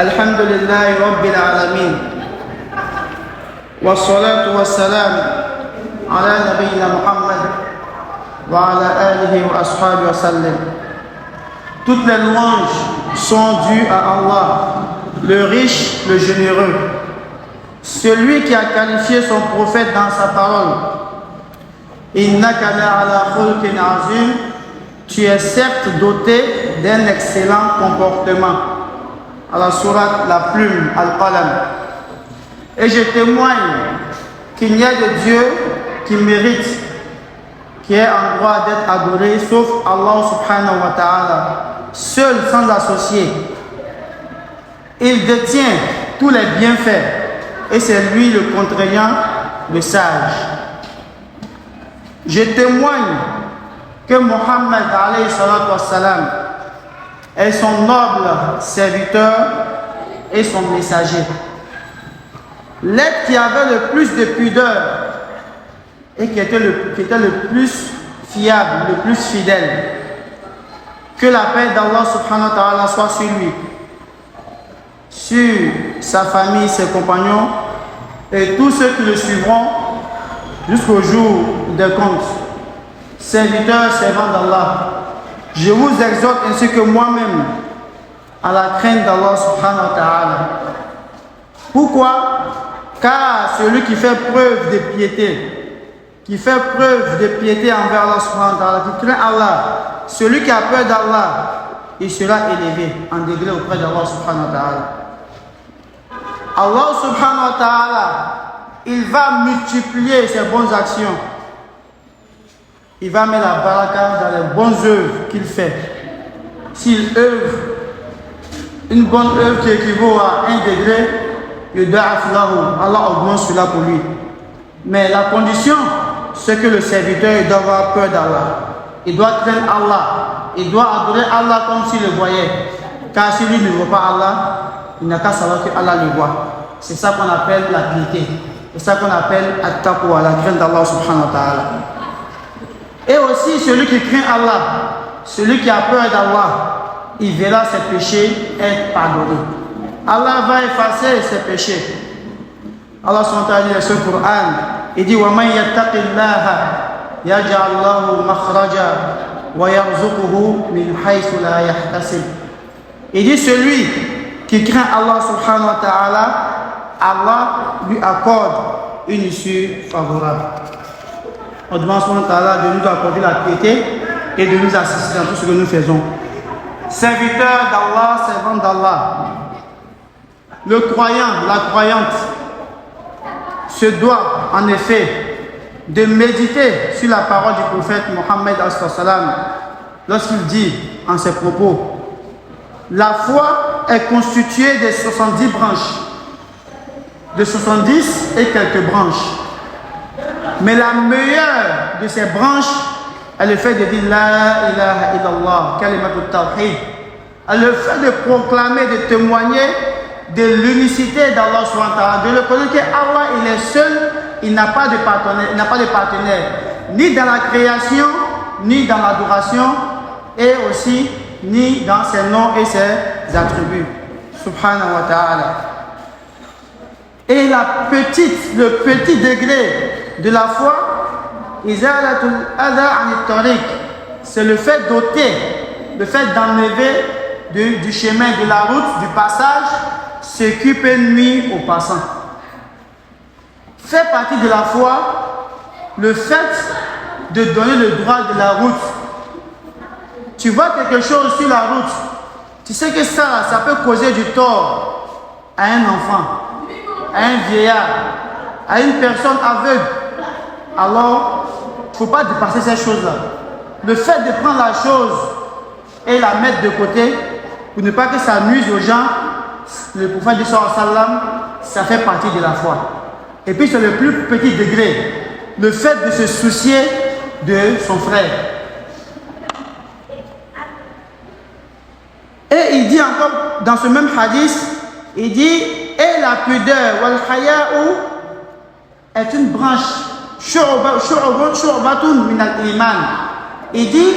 الحمد لله رب العالمين والصلاة والسلام على نبينا محمد وعلى آله وأصحابه وسلم. Toutes les louanges sont dues à Allah, le riche, le généreux, celui qui a qualifié son prophète dans sa parole. Innaka la'ala khulqin azim, tu es certes doté d'un excellent comportement. À la sourate La Plume, Al-Qalam. Et je témoigne qu'il n'y a de Dieu qui mérite, qui est en droit d'être adoré, sauf Allah subhanahu wa ta'ala, seul sans associé. Il détient tous les bienfaits et c'est lui le contraignant, le sage. Je témoigne que Mohammed alayhi salatu wassalam est son noble serviteur et son messager. L'être qui avait le plus de pudeur et qui était le plus fiable, le plus fidèle. Que la paix d'Allah subhanahu wa ta'ala soit sur lui, sur sa famille, ses compagnons et tous ceux qui le suivront jusqu'au jour des comptes. Serviteurs, servants d'Allah, je vous exhorte ainsi que moi-même à la crainte d'Allah subhanahu wa ta'ala. Pourquoi? Car celui qui fait preuve de piété, envers Allah subhanahu wa ta'ala, qui craint Allah, celui qui a peur d'Allah, il sera élevé en degré auprès d'Allah subhanahu wa ta'ala. Allah subhanahu wa ta'ala, il va multiplier ses bonnes actions. Il va mettre la baraka dans les bonnes œuvres qu'il fait. S'il œuvre une bonne œuvre qui équivaut à 1 degré, Allah augmente cela pour lui. Mais la condition, c'est que le serviteur doit avoir peur d'Allah. Il doit craindre Allah. Il doit adorer Allah comme s'il le voyait. Car si lui ne voit pas Allah, il n'a qu'à savoir que Allah le voit. C'est ça qu'on appelle la piété. C'est ça qu'on appelle at-taqwa, la crainte d'Allah subhanahu wa ta'ala. Et aussi celui qui craint Allah, celui qui a peur d'Allah, il verra ses péchés être pardonnés. Allah va effacer ses péchés. Allah subhanahu wa ta'ala dit dans ce Coran, il dit وَمَنْ يَتَّقِ اللَّهَ يَجْعَلْ لَهُ مَخْرَجًا وَيَرْزُقُهُ مِنْ حَيْثُ لَا يَحْتَسِبُ. Il dit celui qui craint Allah subhanahu wa ta'ala, Allah lui accorde une issue favorable. On demande subhanahu wa ta'ala de nous accorder la piété et de nous assister dans tout ce que nous faisons. Serviteur d'Allah, servant d'Allah. Le croyant, la croyante se doit en effet de méditer sur la parole du prophète Mohammed lorsqu'il dit en ses propos: la foi est constituée de 70 branches, de 70 et quelques branches. Mais la meilleure de ces branches est le fait de dire La ilaha illallah, kalimatut tawhid. Le fait de proclamer, de témoigner de l'unicité d'Allah subhanahu wa ta'ala, de reconnaître qu'Allah il est seul, il n'a pas de partenaire, ni dans la création, ni dans l'adoration, et aussi ni dans ses noms et ses attributs. Subhanahu wa ta'ala. Et le petit degré de la foi, c'est le fait d'ôter, le fait d'enlever du chemin, de la route, du passage, ce qui peut nuire aux passants. Fait partie de la foi le fait de donner le droit de la route. Tu vois quelque chose sur la route, tu sais que ça peut causer du tort à un enfant, à un vieillard, à une personne aveugle. Alors, il ne faut pas dépasser ces choses-là. Le fait de prendre la chose et la mettre de côté, pour ne pas que ça nuise aux gens, le prophète dit sallallahu alayhi wa sallam, ça fait partie de la foi. Et puis c'est le plus petit degré, le fait de se soucier de son frère. Et il dit encore dans ce même hadith, il dit, et la pudeur, wal haya'u, est une branche, shu'batun min al-iman. Il dit,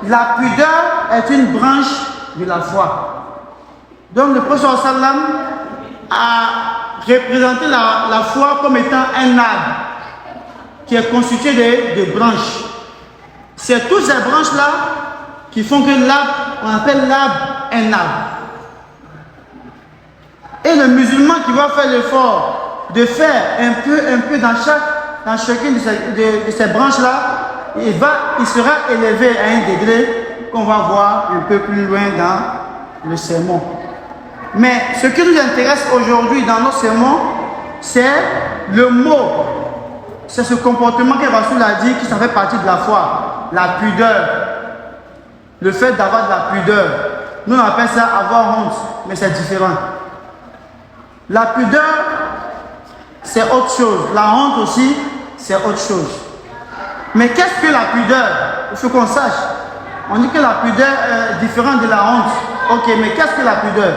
la pudeur est une branche de la foi. Donc le prophète sallam a représenté la foi comme étant un arbre qui est constitué de branches. C'est toutes ces branches-là qui font que l'arbre, on appelle l'arbre un arbre. Et le musulman qui va faire l'effort de faire un peu dans chacune de ces branches-là, il sera élevé à un degré qu'on va voir un peu plus loin dans le sermon. Mais ce qui nous intéresse aujourd'hui dans nos sermons, c'est le mot. C'est ce comportement que Rasoul a dit qui ça fait partie de la foi, la pudeur. Le fait d'avoir de la pudeur. Nous on appelle ça avoir honte, mais c'est différent. La pudeur, c'est autre chose. La honte aussi, c'est autre chose. Mais qu'est-ce que la pudeur? Il faut qu'on sache. On dit que la pudeur est différente de la honte. Ok, mais qu'est-ce que la pudeur?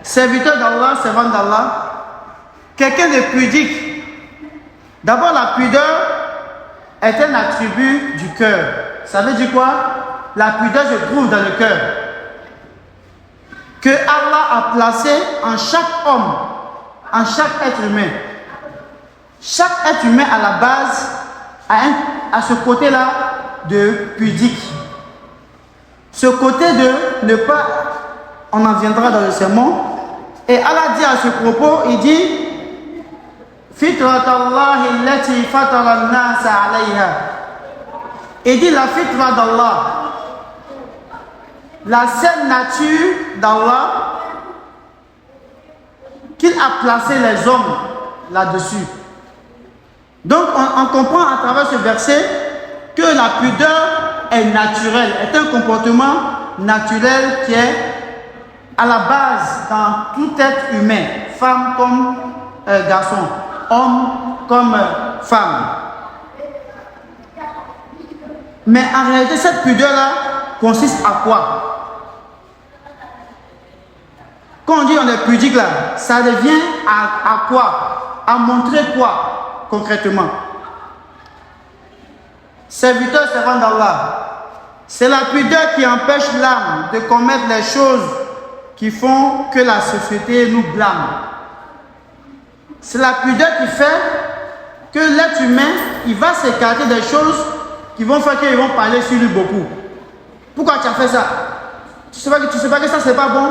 Serviteur d'Allah, servant d'Allah, quelqu'un de pudique. D'abord, la pudeur est un attribut du cœur. Ça veut dire quoi? La pudeur se trouve dans le cœur. Que Allah a placé en chaque homme, en chaque être humain. Chaque être humain à la base a ce côté-là de pudique. Ce côté de ne pas, on en viendra dans le sermon. Et Allah dit à ce propos, il dit Fitratallahi allati fatara an-nasa alayha. Il dit la fitra d'Allah, la saine nature d'Allah, qu'il a placé les hommes là-dessus. Donc on comprend à travers ce verset que la pudeur est naturelle, est un comportement naturel qui est à la base dans tout être humain, femme comme garçon, homme comme femme. Mais en réalité, cette pudeur-là consiste à quoi? Quand on dit on est pudique là, ça revient à quoi? À montrer quoi concrètement? Serviteur, servant d'Allah, c'est la pudeur qui empêche l'âme de commettre les choses qui font que la société nous blâme. C'est la pudeur qui fait que l'être humain, il va s'écarter des choses qui vont faire qu'ils vont parler sur lui beaucoup. Pourquoi tu as fait ça? Tu sais pas que ça c'est pas bon?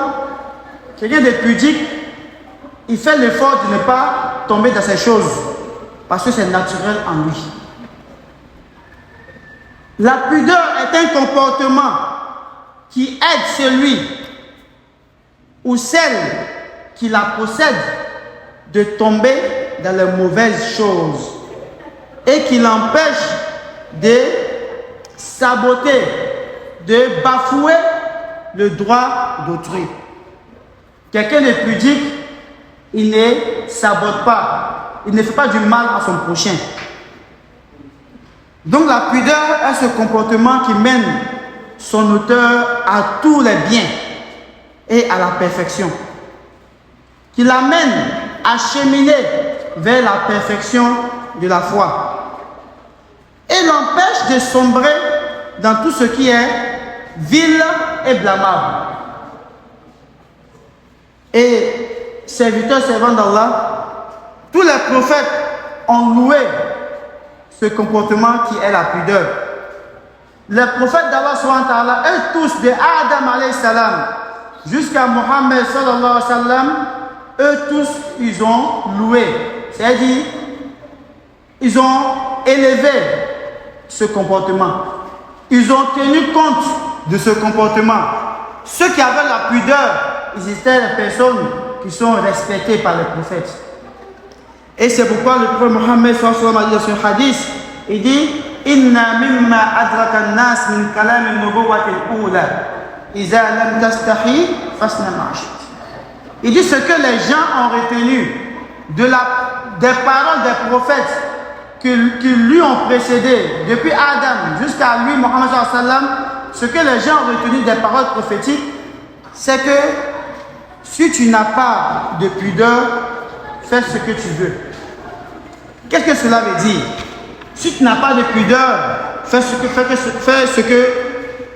Quelqu'un de pudique, il fait l'effort de ne pas tomber dans ces choses parce que c'est naturel en lui. La pudeur est un comportement qui aide celui ou celle qui la possède de tomber dans les mauvaises choses et qui l'empêche de saboter, de bafouer le droit d'autrui. Quelqu'un de pudique, il ne sabote pas, il ne fait pas du mal à son prochain. Donc la pudeur est ce comportement qui mène son auteur à tous les biens et à la perfection, qui l'amène à cheminer vers la perfection de la foi et l'empêche de sombrer dans tout ce qui est vil et blâmable. Et serviteurs, servants d'Allah, tous les prophètes ont loué ce comportement qui est la pudeur. Les prophètes d'Allah, eux tous, de Adam alayhi salam jusqu'à Mohammed sallallahu alayhi wa sallam, eux tous, ils ont loué. C'est-à-dire, ils ont élevé ce comportement. Ils ont tenu compte de ce comportement. Ceux qui avaient la pudeur, ils étaient les personnes qui sont respectées par les prophètes. Et c'est pourquoi le prophète Mohammed sallallahu alayhi wa sallam a dit dans ce hadith, il dit Inna mimma adraka an-nas min kalam an-nubuwwati al-ula idha lam tastahi fasna ma shit. Il dit ce que les gens ont retenu des paroles des prophètes qui lui ont précédé depuis Adam jusqu'à lui, Mohammed sallallahu alayhi wa sallam, ce que les gens ont retenu des paroles prophétiques, c'est que si tu n'as pas de pudeur, fais ce que tu veux. Qu'est-ce que cela veut dire? Si tu n'as pas de pudeur, fais ce que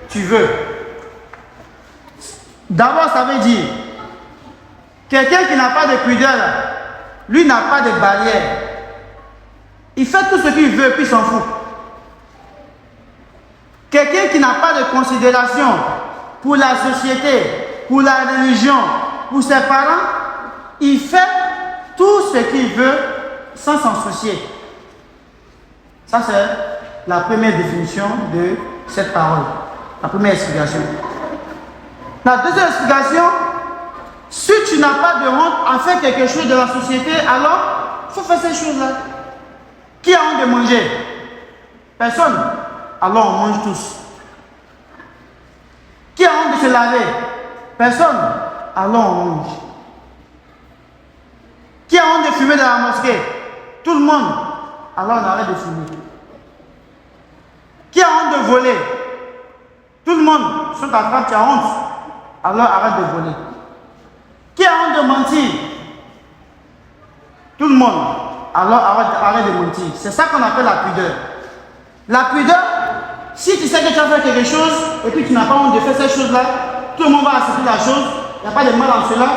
tu veux. D'abord, ça veut dire, quelqu'un qui n'a pas de pudeur, lui n'a pas de barrière. Il fait tout ce qu'il veut, puis il s'en fout. Quelqu'un qui n'a pas de considération pour la société, pour la religion, pour ses parents, il fait tout ce qu'il veut sans s'en soucier. Ça, c'est la première définition de cette parole. La première explication. La deuxième explication, si tu n'as pas de honte à faire quelque chose de la société, alors il faut faire ces choses-là. Qui a honte de manger? Personne. Alors on mange tous. Qui a honte de se laver? Personne. Alors on mange. Qui a honte de fumer dans la mosquée? Tout le monde. Alors on arrête de fumer. Qui a honte de voler? Tout le monde. Si on t'attrape, tu as honte. Alors arrête de voler. Qui a honte de mentir? Tout le monde. Alors arrête de mentir. C'est ça qu'on appelle la pudeur. La pudeur, si tu sais que tu vas faire quelque chose et puis tu n'as pas honte de faire cette chose-là, tout le monde va accepter la chose, il n'y a pas de mal en cela,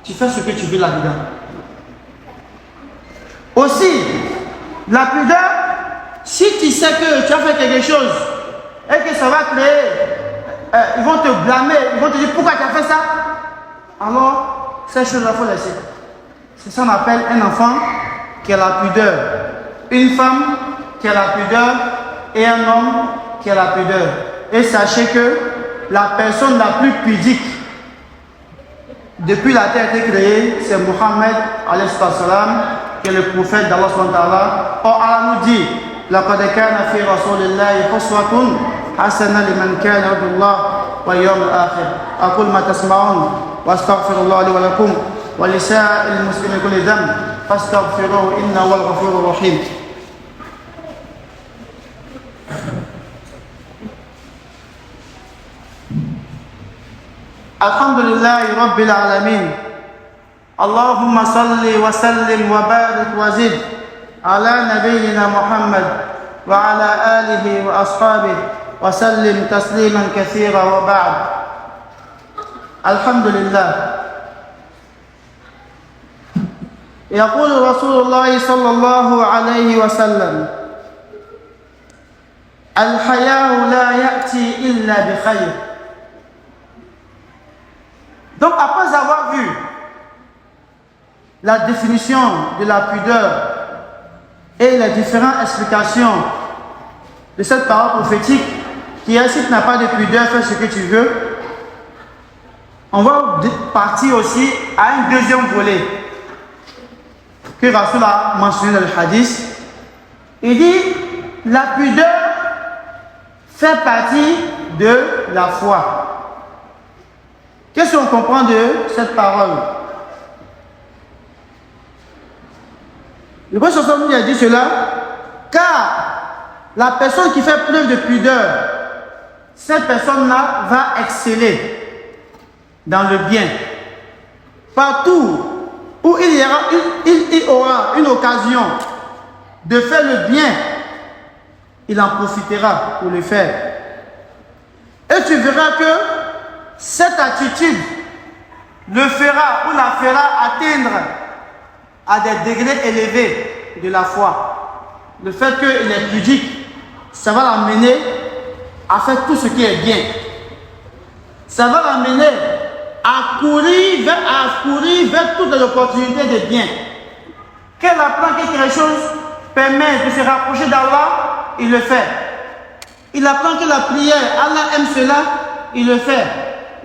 tu fais ce que tu veux là-dedans. Aussi, la pudeur, si tu sais que tu as fait quelque chose et que ça va créer, ils vont te blâmer, ils vont te dire pourquoi tu as fait ça, alors ces choses-là, il faut laisser. C'est ça qu'on appelle un enfant qui a la pudeur, une femme qui a la pudeur et un homme qui a la pudeur. Et sachez que la personne la plus pudique depuis la terre a été créée, c'est Mohammed alayhi salam, qui est le prophète d'Allah subhanahu wa ta'ala. Or Allah nous dit لقد كان في رسول الله أسوة حسنة لمن كان يرجو الله واليوم الآخر. أقول ما تسمعون وأستغفر الله لي ولكم ولسائر المسلمين كل ذنب فاستغفروه إنه هو الغفور الرحيم. الحمد لله رب العالمين. اللهم صل وسلم وبارك وزد على نبينا محمد وعلى آله وأصحابه وسلم تسليما كثيرا وبعد. الحمد لله. يقول رسول الله صلى الله عليه وسلم الحياء لا يأتي إلا بخير. Donc après avoir vu la définition de la pudeur et les différentes explications de cette parole prophétique qui est si tu n'as pas de pudeur, fais ce que tu veux, on va partir aussi à un deuxième volet que Rasoul a mentionné dans le hadith. Il dit la pudeur fait partie de la foi. Qu'est-ce qu'on comprend de cette parole? Le prophète nous a dit cela car la personne qui fait preuve de pudeur, cette personne-là va exceller dans le bien. Partout où il aura une occasion de faire le bien, il en profitera pour le faire. Et tu verras que cette attitude le fera ou la fera atteindre à des degrés élevés de la foi. Le fait qu'il est pudique, ça va l'amener à faire tout ce qui est bien. Ça va l'amener à courir vers toutes les opportunités de bien. Qu'elle apprend que quelque chose permet de se rapprocher d'Allah, il le fait. Il apprend que la prière, Allah aime cela, il le fait.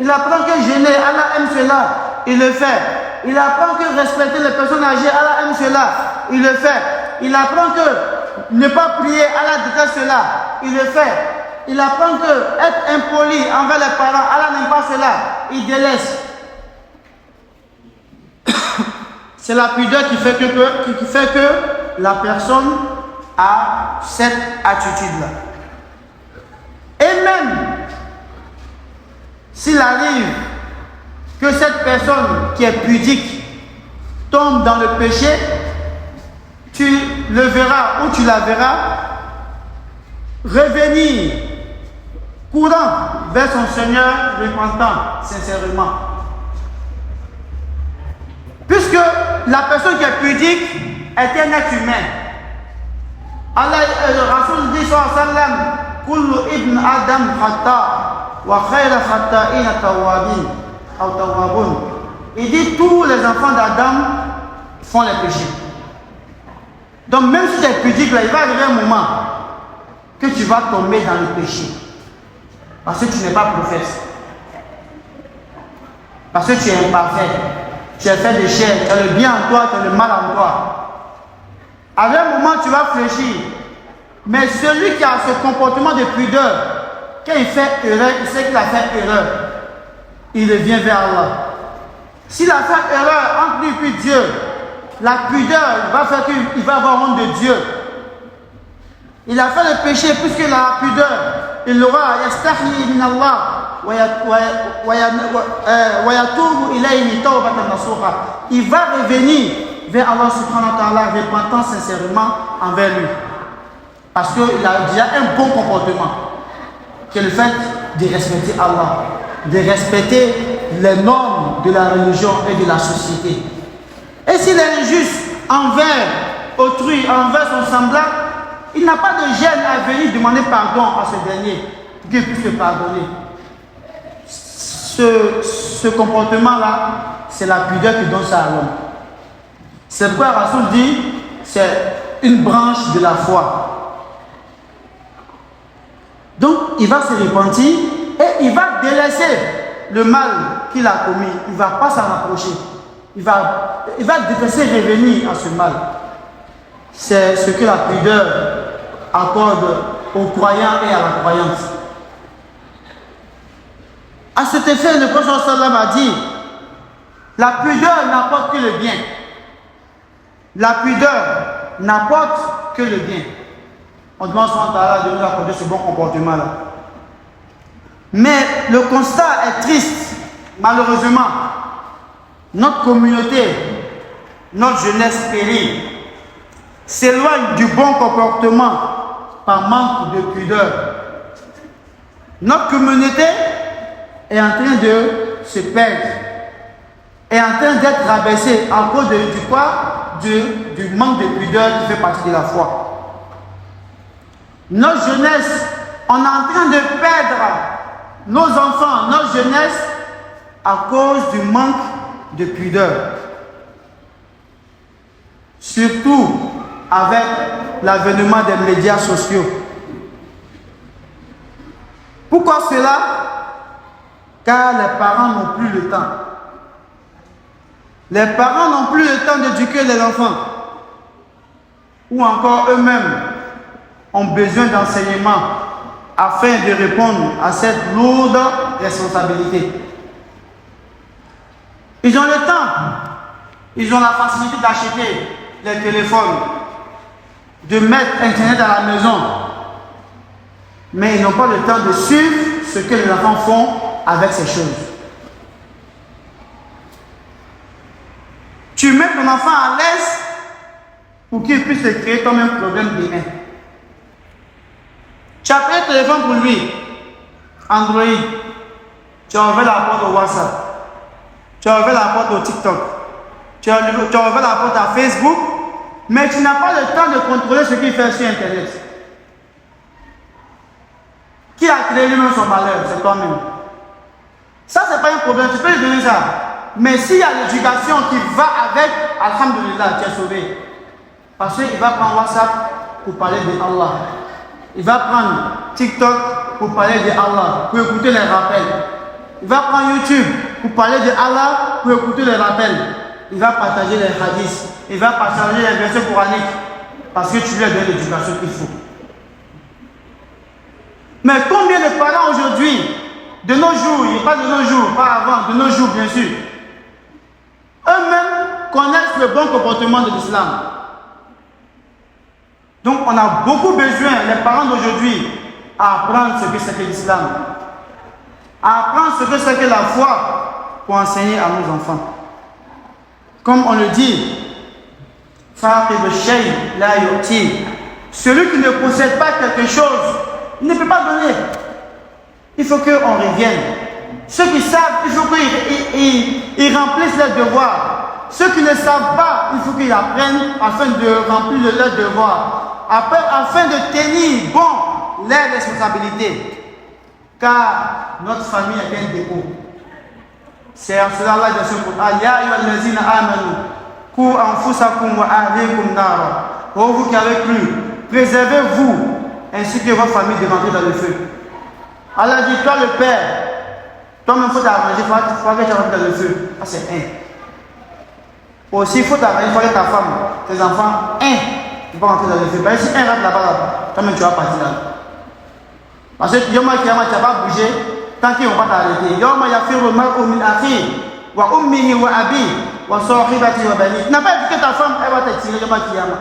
Il apprend que jeûner, Allah aime cela, il le fait. Il apprend que respecter les personnes âgées, Allah aime cela, il le fait. Il apprend que ne pas prier, Allah déteste cela, il le fait. Il apprend que être impoli envers les parents, Allah n'aime pas cela, il délaisse. C'est la pudeur qui fait que la personne a cette attitude-là. Et même s'il arrive que cette personne qui est pudique tombe dans le péché, tu le verras ou tu la verras revenir courant vers son Seigneur, repentant sincèrement. Puisque la personne qui est pudique est un être humain. Allah, le Rasoul dit sallallahu alayhi wa sallam, Kullu ibn Adam khata wa khayra khata'ina tawwabun. Il dit tous les enfants d'Adam font les péchés. Donc même si tu es pudique, là, il va arriver un moment que tu vas tomber dans le péché. Parce que tu n'es pas prophète. Parce que tu es imparfait. Tu es fait de chair. Tu as le bien en toi, tu as le mal en toi. À un moment, tu vas fléchir. Mais celui qui a ce comportement de pudeur, quand il fait erreur, il sait qu'il a fait erreur. Il revient vers Allah. S'il a fait erreur entre lui et Dieu, la pudeur va faire qu'il va avoir honte de Dieu. Il a fait le péché puisqu'il a la pudeur. Il aura yastahi min Allah wa yatubu ilayhi tawbatan nasuha. Il va revenir vers Allah subhanahu wa ta'ala repentant sincèrement envers lui. Parce qu'il a déjà un bon comportement. Qui est le fait de respecter Allah, de respecter les normes de la religion et de la société. Et s'il est injuste envers autrui, envers son semblable, il n'a pas de gêne à venir demander pardon à ce dernier pour qu'il puisse le pardonner. Ce comportement-là, c'est la pudeur qui donne ça à l'homme. C'est pourquoi Rasoul dit, c'est une branche de la foi. Donc, il va se repentir et il va délaisser le mal qu'il a commis. Il ne va pas s'en rapprocher. Il va détester revenir à ce mal. C'est ce que la pudeur accorde aux croyants et à la croyante. À cet effet, le prophète sallam a dit, la pudeur n'apporte que le bien. La pudeur n'apporte que le bien. On demande souvent à Allah de nous accorder ce bon comportement-là. Mais le constat est triste. Malheureusement, notre communauté, notre jeunesse périt, s'éloigne du bon comportement par manque de pudeur. Notre communauté est en train de se perdre, est en train d'être rabaissée à cause du manque de pudeur qui fait partie de la foi. Notre jeunesse, on est en train de perdre nos enfants, notre jeunesse, à cause du manque de pudeur. Surtout avec l'avènement des médias sociaux. Pourquoi cela? Car les parents n'ont plus le temps. Les parents n'ont plus le temps d'éduquer les enfants. Ou encore eux-mêmes ont besoin d'enseignement afin de répondre à cette lourde responsabilité. Ils ont le temps, ils ont la facilité d'acheter les téléphones, de mettre Internet à la maison, mais ils n'ont pas le temps de suivre ce que les enfants font avec ces choses. Tu mets ton enfant à l'aise pour qu'il puisse te créer comme un problème demain. Tu as pris le téléphone pour lui, Android, tu as ouvert la porte au WhatsApp, tu as ouvert la porte au TikTok, tu as ouvert la porte à Facebook, mais tu n'as pas le temps de contrôler ce qu'il fait sur Internet. Qui a créé lui-même son malheur? C'est toi-même. Ça, ce n'est pas un problème, tu peux lui donner ça. Mais s'il y a l'éducation qui va avec, alhamdulillah, tu es sauvé. Parce qu'il va prendre WhatsApp pour parler de Allah. Il va prendre TikTok pour parler de Allah, pour écouter les rappels. Il va prendre YouTube pour parler de Allah, pour écouter les rappels. Il va partager les hadiths. Il va partager les versets coraniques. Parce que tu lui as donné l'éducation qu'il faut. Mais combien de parents aujourd'hui, de nos jours, il n'y a pas de nos jours, pas avant, de nos jours bien sûr, eux-mêmes connaissent le bon comportement de l'islam. Donc on a beaucoup besoin, les parents d'aujourd'hui, à apprendre ce que c'est que l'islam, à apprendre ce que c'est que la foi pour enseigner à nos enfants. Comme on le dit, celui qui ne possède pas quelque chose, il ne peut pas donner. il faut qu'on revienne. Ceux qui savent, il faut qu'ils remplissent leurs devoirs. Ceux qui ne savent pas, il faut qu'ils apprennent afin de remplir leurs devoirs. Afin de tenir bon leurs responsabilités. Car notre famille est un dépôt. C'est en cela Allah dit dans ce Coran, Ya ayyuhallazina amanu, qu anfusakum wa ahlikum nara. Oh vous qui avez cru, préservez-vous ainsi que votre famille de rentrer dans le feu. Allah dit, toi le père, toi-même il faut t'arranger, il faut que tu rentres dans le feu. Ça c'est un. Aussi il faut t'arranger, il faut que ta femme, tes enfants, ils vont rentrer dans le feu. Parce que si un rentre là-bas, toi-même tu vas partir là. Parce que Yoma Kiyama, tu n'as pas bougé tant qu'ils ne vont pas t'arrêter. Yoma yafiru mar'u min akhi wa ummihi wa abi wa sahibati wa bani. Tu n'as pas éduqué ta femme, elle va te tirer Yoma Kiyama.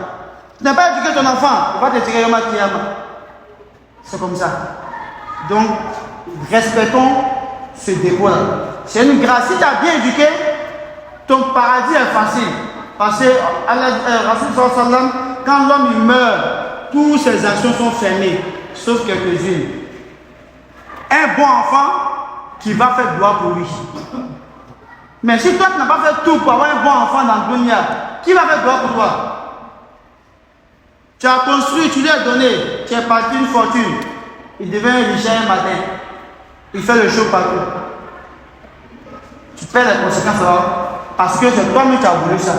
Tu n'as pas éduqué ton enfant, il va te tirer Yoma Kiyama. C'est comme ça. Donc, respectons ce dépôt-là. C'est une grâce. Si tu as bien éduqué, ton paradis est facile. Parce que Rasul sallallahu alayhi wa sallam, quand l'homme il meurt, toutes ses actions sont fermées, sauf quelques-unes. Un bon enfant qui va faire gloire pour lui. Mais si toi tu n'as pas fait tout pour avoir un bon enfant dans le dunya, qui va faire gloire pour toi? Tu as construit, tu lui as donné, tu as parti une fortune. Il devient riche un matin. Il fait le show partout. Tu fais les conséquences là, parce que c'est toi-même qui as voulu ça.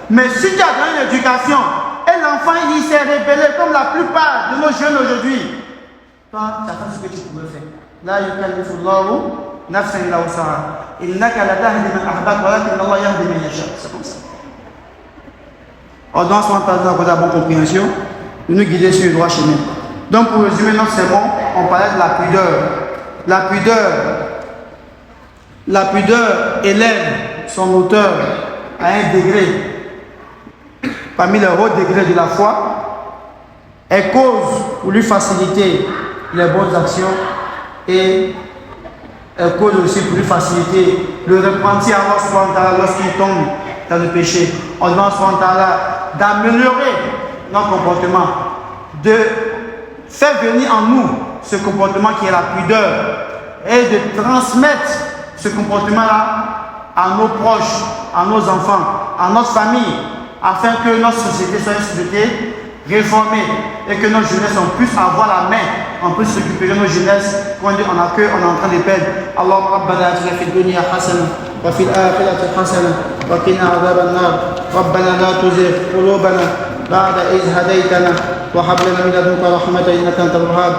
Mais si tu as donné l'éducation, et l'enfant il s'est rebellé comme la plupart de nos jeunes aujourd'hui, toi tu as fait ce que tu pouvais faire. La yukallifullahu nafsan illa wus'aha. Innaka la tahdi man ahbabta walakin Allah yahdi man yasha. C'est comme ça. Ordonnance soit de la bonne compréhension, de nous guider sur le droit chemin. Donc pour résumer notre sermon, on parlait de la pudeur. La pudeur élève son auteur à un degré, parmi les hauts degrés de la foi, elle cause pour lui faciliter les bonnes actions et elle cause aussi pour lui faciliter le repentir à Allah lorsqu'il tombe dans le péché. On demande d'améliorer notre comportement, de faire venir en nous ce comportement qui est la pudeur et de transmettre ce comportement-là à nos proches, à nos enfants, à notre famille, afin que notre société soit une société réformée et que notre jeunesse on puisse avoir la main, on puisse récupérer nos jeunesses qu'on est en train de perdre. Allahumma rabbana atina fid dunya hasana wa fil akhirati hasana wa qina adhaban nar. Rabbana la tuzigh qulubana ba'da idh hadaytana wa hab lana min ladunka rahmatan innaka antal wahhab.